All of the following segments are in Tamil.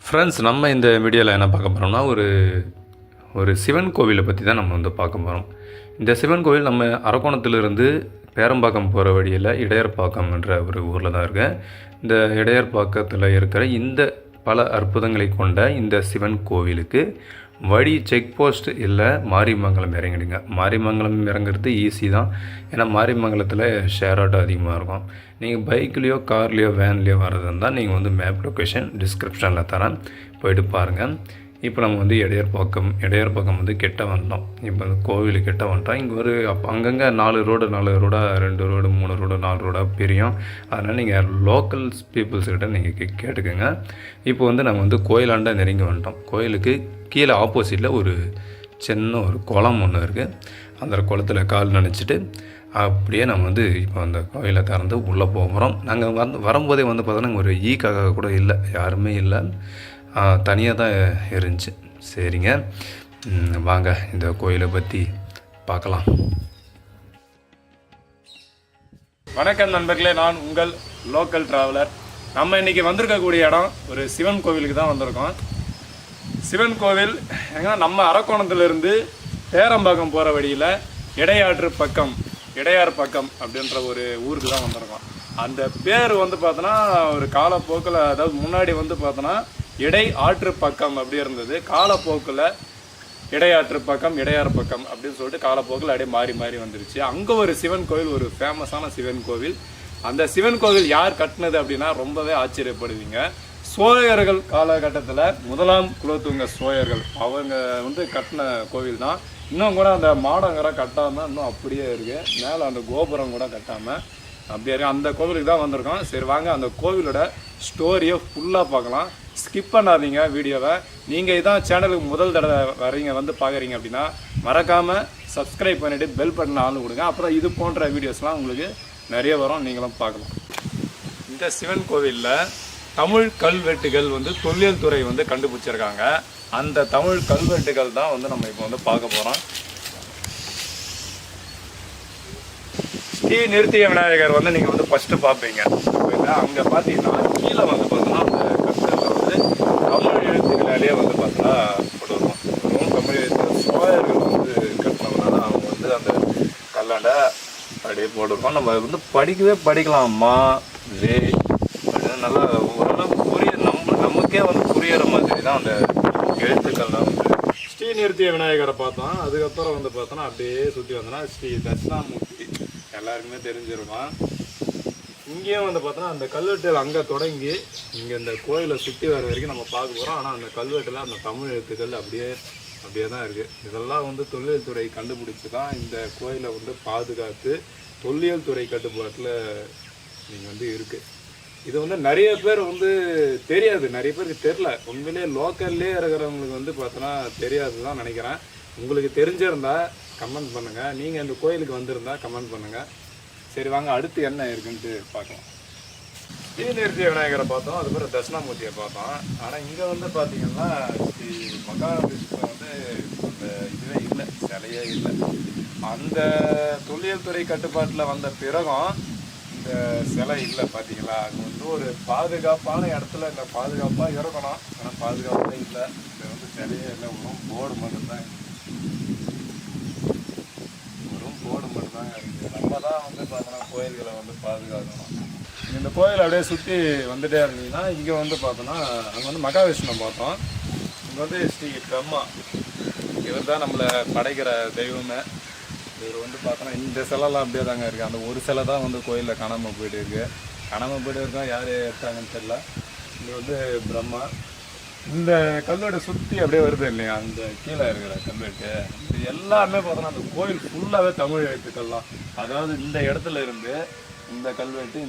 ஃப்ரெண்ட்ஸ், நம்ம இந்த வீடியோவில் என்ன பார்க்க போகிறோம்னா ஒரு சிவன் கோவிலை பற்றி தான் நம்ம வந்து பார்க்க போகிறோம். இந்த சிவன் கோவில் நம்ம அரக்கோணத்திலிருந்து பேரம்பாக்கம் போகிற வழியில் இடையர்பாக்கம்ன்ற ஒரு ஊரில் தான் இருக்குது. இந்த இடையர்பாக்கத்தில் இருக்கிற இந்த பல அற்புதங்களை கொண்ட இந்த சிவன் கோவிலுக்கு வழி செக் போஸ்ட் இல்லை மாரிமங்கலம் இறங்கிடுங்க. மாரிமங்கலம் இறங்குறது ஈஸி தான், ஏன்னா மாரிமங்கலத்தில் ஷேர் ஆட்டோ அதிகமாக இருக்கும். நீங்கள் பைக்லேயோ கார்லேயோ வேன்லேயோ வர்றது இருந்தால் நீங்கள் வந்து மேப் லொக்கேஷன் டிஸ்கிரிப்ஷனில் தரேன், போய்ட்டு பாருங்கள். இப்போ நம்ம வந்து இடையர்பாக்கம் வந்து கிட்ட வந்தோம். இப்போ வந்து கோவில் கிட்ட வந்துட்டோம். இங்கே ஒரு அங்கங்கே 4 ரோடாக 2 ரோடு 3 ரோடு 4 ரோடாக பிரியும். அதனால் நீங்கள் லோக்கல்ஸ் பீப்புள்ஸ்கிட்ட நீங்கள் கேட்டுக்கோங்க. இப்போ வந்து நாங்கள் வந்து கோயிலாண்ட நெருங்கி வந்துட்டோம். கோயிலுக்கு கீழே ஆப்போசிட்டில் ஒரு சின்ன ஒரு குளம் ஒன்று இருக்குது. அந்த குளத்தில் கால் நினச்சிட்டு அப்படியே நம்ம வந்து இப்போ அந்த கோயிலை திறந்து உள்ளே போகிறோம். நாங்கள் வரும்போதே வந்து பார்த்தோன்னா ஒரு ஈக்காக கூட இல்லை, யாருமே இல்லை, தனியாக தான் இருந்துச்சு. சரிங்க, வாங்க இந்த கோயிலை பற்றி பார்க்கலாம். வணக்கம் நண்பர்களே, நான் உங்கள் லோக்கல் ட்ராவலர். நம்ம இன்றைக்கி வந்திருக்கக்கூடிய இடம் ஒரு சிவன் கோவிலுக்கு தான் வந்திருக்கோம். சிவன் கோவில் எங்கன்னா நம்ம அரக்கோணத்துலேருந்து பேரம்பாக்கம் போகிற வழியில் இடையார் பக்கம் அப்படின்ற ஒரு ஊருக்கு தான் வந்திருக்கோம். அந்த பேர் வந்து பார்த்தோன்னா ஒரு காலப்போக்கில், அதாவது முன்னாடி வந்து பார்த்தோன்னா இடை ஆற்று பக்கம் அப்படி இருந்தது. காலப்போக்கில் இடையார் பக்கம் அப்படின்னு சொல்லிட்டு காலப்போக்கில் அப்படியே மாறி வந்துருச்சு. அங்கே ஒரு சிவன் கோவில், ஒரு ஃபேமஸான சிவன் கோவில். அந்த சிவன் கோவில் யார் கட்டினது அப்படின்னா ரொம்பவே ஆச்சரியப்படுவீங்க. சோழர்கள் காலகட்டத்தில் 1ஆம் குலோத்துங்க சோழர்கள் அவங்க வந்து கட்டின கோவில் தான். இன்னும் கூட அந்த மாடங்கரை கட்டாமல் இன்னும் அப்படியே இருக்குது. மேலே அந்த கோபுரம் கூட கட்டாமல் அப்படியே இருக்குது. அந்த கோவிலுக்கு தான் வந்திருக்கோம். சரி வாங்க, அந்த கோவிலோட ஸ்டோரியை ஃபுல்லாக பார்க்கலாம். ஸ்கிப் பண்ணாதீங்க வீடியோவை. நீங்கள் இதான் சேனலுக்கு முதல் தடவை வந்து பார்க்குறீங்க அப்படின்னா மறக்காமல் சப்ஸ்கிரைப் பண்ணிவிட்டு பெல் பட்டன் ஆன் கொடுங்க. அப்புறம் இது போன்ற வீடியோஸ்லாம் உங்களுக்கு நிறைய வரும், நீங்களும் பார்க்கலாம். இந்த சிவன் கோவிலில் தமிழ் கல்வெட்டுகள் வந்து தொல்லியல் துறை வந்து கண்டுபிடிச்சிருக்காங்க. அந்த தமிழ் கல்வெட்டுகள் தான் வந்து நம்ம இப்போ வந்து பார்க்க போகிறோம். ஸ்ரீ நிறுத்திய விநாயகர் வந்து நீங்கள் வந்து ஃபஸ்ட்டு பார்ப்பீங்க. அங்கே பார்த்தீங்கன்னா கீழே வந்து பார்த்தோன்னா அந்த கற்களில் வந்து தமிழ் எழுத்துக்களாலேயே வந்து பார்த்தோன்னா போடுவோம். தமிழ் எழுத்து சோழர்கள் வந்து கட்டினதுனால அவங்க வந்து அந்த கல்லாண்ட அப்படியே போடுவோம். நம்ம வந்து படிக்கலாமா வே அப்படின்னு நல்லா ஓரளவு நமக்கே வந்து புரியிற மாதிரி தான் அந்த எழுத்துக்கள்லாம் வந்து. ஸ்ரீ நிறுத்திய விநாயகரை பார்த்தோம். அதுக்கப்புறம் வந்து பார்த்தோன்னா அப்படியே சுற்றி வந்தோன்னா ஸ்ரீ தட்சிணாமூர்த்தி எல்லாருக்குமே தெரிஞ்சிருக்கும். இங்கேயும் வந்து பார்த்தோன்னா அந்த கல்வெட்டுகள் அங்கே தொடங்கி இங்கே இந்த கோயிலை சுற்றி வர வரைக்கும் நம்ம பார்க்க போகிறோம். ஆனால் அந்த கல்வெட்டில் அந்த தமிழ் எழுத்துக்கள் அப்படியே தான் இருக்குது. இதெல்லாம் வந்து தொல்லியல் துறை கண்டுபிடிச்சி தான் இந்த கோயிலை வந்து பாதுகாத்து தொல்லியல் துறை கட்டுப்பாட்டில் நீங்கள் வந்து இருக்குது. இது வந்து நிறைய பேர் வந்து தெரியாது, நிறைய பேருக்கு தெரில. உண்மையிலேயே லோக்கல்லே இருக்கிறவங்களுக்கு வந்து பார்த்தோன்னா தெரியாது தான் நினைக்கிறேன். உங்களுக்கு தெரிஞ்சிருந்தால் கமெண்ட் பண்ணுங்கள். நீங்கள் இந்த கோயிலுக்கு வந்திருந்தால் கமெண்ட் பண்ணுங்கள். சரி வாங்க, அடுத்து என்ன இருக்குன்ட்டு பார்க்கலாம். ஸ்ரீ நிறுத்திய விநாயகரை பார்த்தோம், அதுக்கப்புறம் தட்சிணாமூர்த்தியை பார்த்தோம். ஆனால் இங்கே வந்து பார்த்தீங்கன்னா ஸ்ரீ மகாவிஷ்ணு வந்து அந்த இதுவே இல்லை, சிலையே இல்லை. அந்த தொல்லியல் துறை கட்டுப்பாட்டில் வந்த பிறகும் இந்த சிலை இல்லை. பார்த்தீங்களா, அங்கே வந்து ஒரு பாதுகாப்பான இடத்துல இந்த பாதுகாப்பாக இருக்கணும், ஆனால் பாதுகாப்பாக இல்லை. இது வந்து சிலையே இல்லை, வெறும் போர்டு மட்டும்தான் இருக்குது. நம்ம தான் வந்து பார்த்தோன்னா கோயில்களை வந்து பாதுகாக்கணும். இந்த கோயில் அப்படியே சுற்றி வந்துட்டே இருந்தீங்கன்னா இங்கே வந்து பார்த்தோன்னா அங்கே வந்து மகாவிஷ்ணு பார்த்தோம். இங்கே வந்து ஸ்ரீ பிரம்மா, இவர் தான் நம்மளை படைக்கிற தெய்வமே. இவர் வந்து பார்த்தோன்னா இந்த சிலைலாம் அப்படியே தாங்க இருக்குது. அந்த ஒரு சிலை தான் வந்து கோயிலில் காணாமல் போயிட்டு இருக்கோம். யார் எடுத்தாங்கன்னு தெரியல. இங்கே வந்து பிரம்மா. இந்த கல்வெட்டை சுற்றி அப்படியே வருது இல்லையா, அந்த கீழே இருக்கிற கல்வெட்டு இது எல்லாமே பார்த்தோன்னா அந்த கோயில் ஃபுல்லாகவே தமிழ் எழுத்துக்கள்லாம். அதாவது இந்த இடத்துல இருந்து இந்த கல்வெட்டு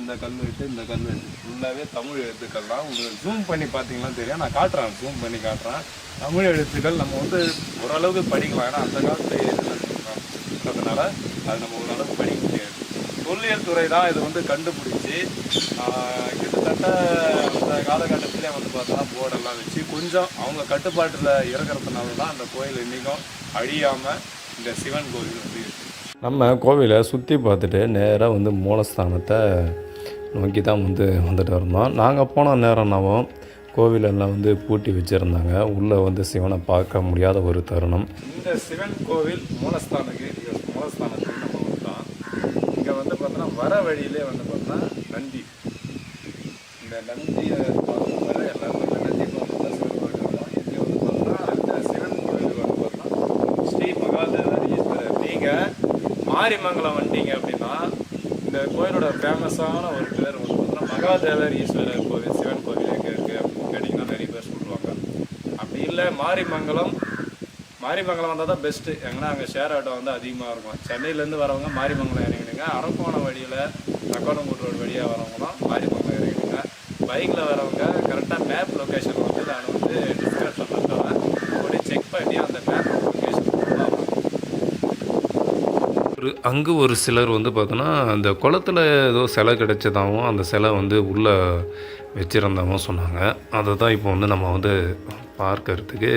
ஃபுல்லாகவே தமிழ் எழுத்துக்கள்லாம். உங்களுக்கு ஜூம் பண்ணி பார்த்தீங்கன்னா தெரியும், நான் காட்டுறேன், ஜூம் பண்ணி காட்டுறேன். தமிழ் எழுத்துக்கள் நம்ம வந்து ஓரளவுக்கு படிக்கலாம், ஏன்னா அந்த காலத்தில் எழுதுனதுனால அது நம்ம ஓரளவுக்கு படிக்க முடியாது. தொல்லியல் துறை தான் இது வந்து கண்டுபிடிச்சி கிட்டத்தட்ட அந்த காலகட்டத்திலே வந்து பார்த்தோன்னா போர்டெல்லாம் வச்சு கொஞ்சம் அவங்க கட்டுப்பாட்டில் இருக்கிறதுனால தான் அந்த கோயில் இன்றைக்கும் அழியாமல் இந்த சிவன் கோவில் வந்து இருக்குது. நம்ம கோவிலை சுற்றி பார்த்துட்டு நேராக வந்து மூலஸ்தானத்தை நோக்கி தான் வந்துட்டு இருந்தோம். நாங்கள் போன நேரம்னாவும் கோவிலெல்லாம் வந்து பூட்டி வச்சுருந்தாங்க. உள்ளே வந்து சிவனை பார்க்க முடியாத ஒரு தருணம். இந்த சிவன் கோவில் மூலஸ்தானத்துக்கு நம்ம வந்தோம். இங்கே வந்து பார்த்தோன்னா வர வழியிலே வந்து பார்த்தோன்னா நந்தி, இந்த நந்தியை பார்க்க வர எல்லாரும் வந்து நந்தி பார்த்து தான் சிவன் கோவில் வரோம். இங்கே வந்து பார்த்தோன்னா அந்த சிவன் கோவில் வந்து பார்த்தோன்னா ஸ்ரீ மகாதேவர் ஈஸ்வரர். நீங்கள் மாரிமங்கலம் வந்துட்டீங்க அப்படின்னா இந்த கோயிலோட ஃபேமஸான ஒரு பேர் வந்து பார்த்தோன்னா மகாதேவர் ஈஸ்வரர் கோவில், சிவன் கோவில் எங்கே இருக்குது அப்படின்னு கேட்டிங்கன்னா நிறைய பேர் சொல்லுவாங்க. அப்படி இல்லை மாரிமங்கலம் வந்தால் தான் பெஸ்ட்டு. எங்கன்னா அங்கே ஷேர் ஆட்டோ வந்து அதிகமாக இருக்கும். சென்னையிலேருந்து வரவங்க மாரிமங்கலம் இறங்கிடுங்க. அரக்கோணம் வழியில் தக்கோணம்பூர் ரோடு வழியாக வரவங்களாம் மாரிமங்கலம் இறங்கிடுங்க. பைக்கில் வரவங்க கரெக்டாக மேப் லொக்கேஷன் வந்து நான் வந்து டிஸ்கிரிப்ஷனில் தரேன், அப்படி செக் பண்ணி அந்த மேப் லொக்கேஷன் அங்கே ஒரு சிலர் வந்து பார்த்தோன்னா அந்த குளத்தில் ஏதோ சிலை கிடைச்சதாகவும் அந்த சிலை வந்து உள்ளே வச்சுருந்தாகவும் சொன்னாங்க. அதை தான் இப்போ வந்து நம்ம வந்து பார்க்கறதுக்கு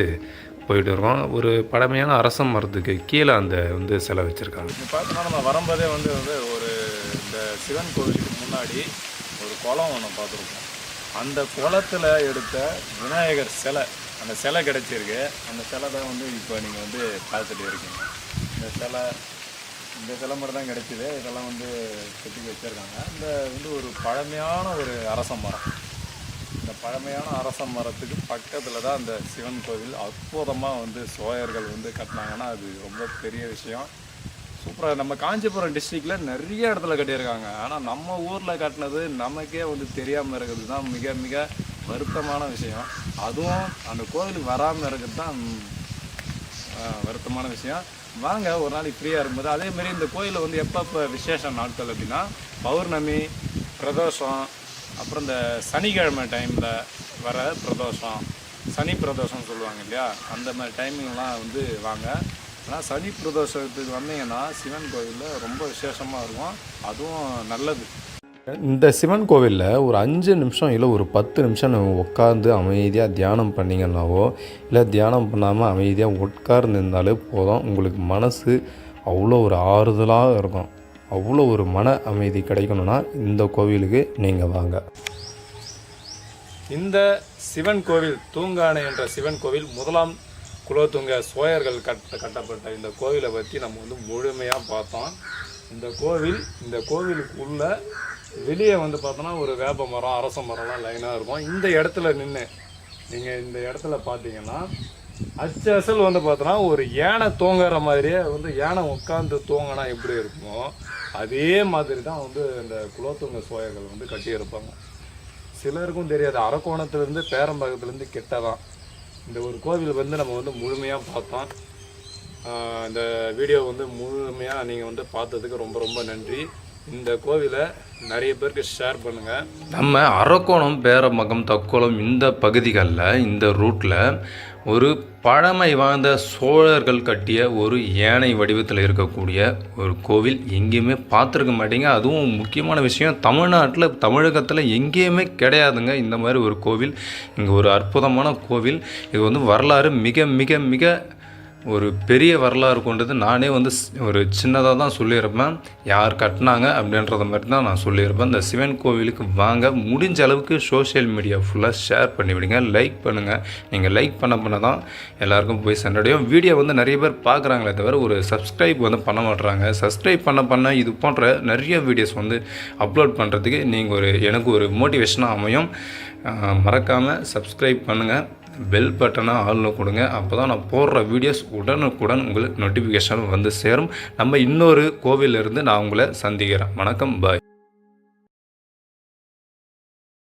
போயிட்டு இருக்கோம். ஒரு பழமையான அரச மரத்துக்கு கீழே அந்த வந்து சிலை வச்சுருக்காங்க. இப்போ பார்த்தோன்னா நம்ம வரும்போதே வந்து ஒரு இந்த சிவன் கோவிலுக்கு முன்னாடி ஒரு குளம் ஒன்று பார்த்துருக்கோம். அந்த குளத்தில் எடுத்த விநாயகர் சிலை, அந்த சிலை கிடைச்சிருக்கு. அந்த சிலை தான் வந்து இப்போ நீங்கள் வந்து பார்த்துட்டு இருக்கீங்க. இந்த சிலை மட்டும் தான் கிடைச்சிது. இதெல்லாம் வந்து கட்டி வச்சுருக்காங்க. இந்த வந்து ஒரு பழமையான ஒரு அரச மரம். இந்த பழமையான அரச மரத்துக்கு பக்கத்தில் தான் அந்த சிவன் கோவில் அற்புதமாக வந்து சோழர்கள் வந்து கட்டினாங்கன்னா அது ரொம்ப பெரிய விஷயம். சூப்பராக நம்ம காஞ்சிபுரம் டிஸ்ட்ரிக்டில் நிறைய இடத்துல கட்டியிருக்காங்க. ஆனால் நம்ம ஊரில் கட்டினது நமக்கே வந்து தெரியாமல் இருக்கிறது தான் மிக மிக வருத்தமான விஷயம். அதுவும் அந்த கோவிலுக்கு வராமல் இருக்கிறது தான் வருத்தமான விஷயம். வாங்க ஒரு நாளைக்கு ஃப்ரீயாக இருக்கும்போது. அதேமாரி இந்த கோயிலில் வந்து எப்பப்போ விசேஷ நாட்கள் அப்படின்னா பௌர்ணமி, பிரதோஷம், அப்புறம் இந்த சனிக்கிழமை டைமில் வர பிரதோஷம், சனி பிரதோஷம் சொல்லுவாங்க இல்லையா, அந்த மாதிரி டைமிங்லாம் வந்து வாங்க. ஆனால் சனி பிரதோஷத்துக்கு வந்தீங்கன்னா சிவன் கோவிலில் ரொம்ப விசேஷமாக இருக்கும். அதுவும் நல்லது. இந்த சிவன் கோவிலில் ஒரு 5 நிமிஷம் இல்லை ஒரு 10 நிமிஷம் நம்ம உட்காந்து அமைதியாக தியானம் பண்ணிங்கன்னாவோ இல்லை தியானம் பண்ணாமல் அமைதியாக உட்கார்ந்து இருந்தாலே போதும். உங்களுக்கு மனசு அவ்வளோ ஒரு ஆறுதலாக இருக்கும். அவ்வளோ ஒரு மன அமைதி கிடைக்கணும்னா இந்த கோவிலுக்கு நீங்கள் வாங்க. இந்த சிவன் கோவில் தூங்கானை என்ற சிவன் கோவில் 1ஆம் குலோத்துங்க சோழர்கள் கட்டப்பட்ட இந்த கோவிலை பற்றி நம்ம வந்து முழுமையாக பார்த்தோம். இந்த கோவிலுக்குள்ள வெளியே வந்து பார்த்தோன்னா ஒரு வேப்ப மரம், அரச மரம்லாம் லைனாக இருக்கும். இந்த இடத்துல நின்று நீங்கள் இந்த இடத்துல பார்த்தீங்கன்னா அச்சல் வந்து பார்த்தோன்னா ஒரு யானை தூங்குற மாதிரியே வந்து யானை உட்காந்து தூங்கினா எப்படி இருக்குமோ அதே மாதிரி தான் வந்து இந்த குலோத்துங்க சோழர்கள் வந்து கட்டியிருப்பாங்க. சிலருக்கும் தெரியாது, அரக்கோணத்துலேருந்து பேரம்பாக்கத்துலேருந்து கிட்ட தான் இந்த ஒரு கோவில் வந்து நம்ம வந்து முழுமையாக பார்த்தோம். இந்த வீடியோ வந்து முழுமையாக நீங்கள் வந்து பார்த்ததுக்கு ரொம்ப ரொம்ப நன்றி. இந்த கோவிலை நிறைய பேருக்கு ஷேர் பண்ணுங்கள். நம்ம அரக்கோணம், பேரமகம், தக்கோலம் இந்த பகுதிகளில் இந்த ரூட்டில் ஒரு பழமை வாய்ந்த சோழர்கள் கட்டிய ஒரு யானை வடிவத்தில் இருக்கக்கூடிய ஒரு கோவில் எங்கேயுமே பார்த்துருக்க மாட்டீங்க. அதுவும் முக்கியமான விஷயம், தமிழகத்தில் எங்கேயுமே கிடையாதுங்க இந்த மாதிரி ஒரு கோவில். இங்கே ஒரு அற்புதமான கோவில். இது வந்து வரலாறு மிக மிக மிக ஒரு பெரிய வரலாறு கொண்டது. நானே வந்து ஒரு சின்னதாக தான் சொல்லியிருப்பேன், யார் கட்டினாங்க அப்படின்றத மாதிரி தான் நான் சொல்லியிருப்பேன். இந்த சிவன் கோவிலுக்கு வாங்க. முடிஞ்ச அளவுக்கு சோஷியல் மீடியா ஃபுல்லாக ஷேர் பண்ணிவிடுங்க, லைக் பண்ணுங்கள். நீங்கள் லைக் பண்ண தான் எல்லாருக்கும் போய் சென்றடையும். வீடியோ வந்து நிறைய பேர் பார்க்குறாங்களே தவிர ஒரு சப்ஸ்கிரைப் வந்து பண்ண மாட்டுறாங்க. சப்ஸ்கிரைப் பண்ண இது போன்ற நிறைய வீடியோஸ் வந்து அப்லோட் பண்ணுறதுக்கு எனக்கு ஒரு மோட்டிவேஷனாக அமையும். மறக்காமல் சப்ஸ்கிரைப் பண்ணுங்கள், பெல் பட்டனை ஆளில் கொடுங்க. அப்போ தான் நான் போடுற வீடியோஸ் உடனுக்குடன் உங்களுக்கு நோட்டிஃபிகேஷன் வந்து சேரும். நம்ம இன்னொரு கோவிலிருந்து நான் உங்களை சந்திக்கிறேன். வணக்கம், பாய்.